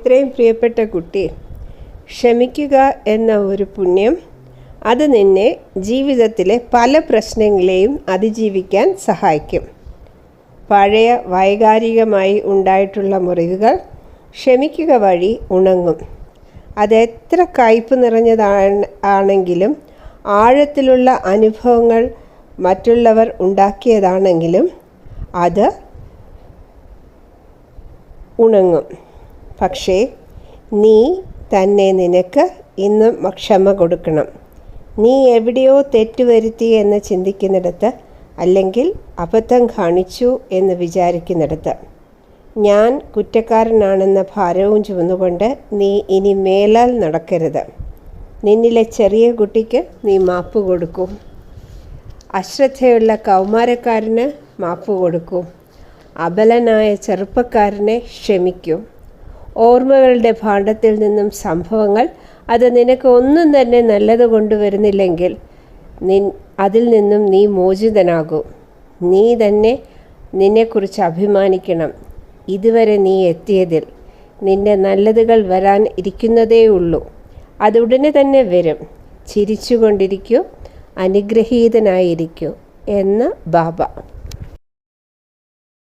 എത്രയും പ്രിയപ്പെട്ട കുട്ടി, ക്ഷമിക്കുക എന്ന ഒരു പുണ്യം അത് നിന്നെ ജീവിതത്തിലെ പല പ്രശ്നങ്ങളെയും അതിജീവിക്കാൻ സഹായിക്കും. പഴയ വൈകാരികമായി ഉണ്ടായിട്ടുള്ള മുറിവുകൾ ക്ഷമിക്കുക വഴി ഉണങ്ങും. അതെത്ര കയ്പ് നിറഞ്ഞതാണെങ്കിലും, ആഴത്തിലുള്ള അനുഭവങ്ങൾ മറ്റുള്ളവർ ഉണ്ടാക്കിയതാണെങ്കിലും അത് ഉണങ്ങും. പക്ഷേ നീ തന്നെ നിനക്ക് ഇന്നും ക്ഷമ കൊടുക്കണം. നീ എവിടെയോ തെറ്റുവരുത്തി എന്ന് ചിന്തിക്കുന്നിടത്ത്, അല്ലെങ്കിൽ അബദ്ധം കാണിച്ചു എന്ന് വിചാരിക്കുന്നിടത്ത്, ഞാൻ കുറ്റക്കാരനാണെന്ന ഭാരവും ചുമന്നുകൊണ്ട് നീ ഇനി മേലാൽ നടക്കരുത്. നിന്നിലെ ചെറിയ കുട്ടിക്ക് നീ മാപ്പ് കൊടുക്കൂ. അശ്രദ്ധയുള്ള കൗമാരക്കാരന് മാപ്പ് കൊടുക്കൂ. അബലനായ ചെറുപ്പക്കാരനെ ക്ഷമിക്കൂ. ഓർമ്മകളുടെ ഭാണ്ഡത്തിൽ നിന്നും സംഭവങ്ങൾ അത് നിനക്ക് ഒന്നും തന്നെ നല്ലത് കൊണ്ടുവരുന്നില്ലെങ്കിൽ അതിൽ നിന്നും നീ മോചിതനാകൂ. നീ തന്നെ നിന്നെക്കുറിച്ച് അഭിമാനിക്കണം. ഇതുവരെ നീ എത്തിയതിൽ നിന്റെ നല്ലതുകൾ വരാൻ ഇരിക്കുന്നതേ ഉള്ളൂ. അതുടനെ തന്നെ വരും. ചിരിച്ചുകൊണ്ടിരിക്കൂ, അനുഗ്രഹീതനായിരിക്കൂ എന്ന് ബാബ.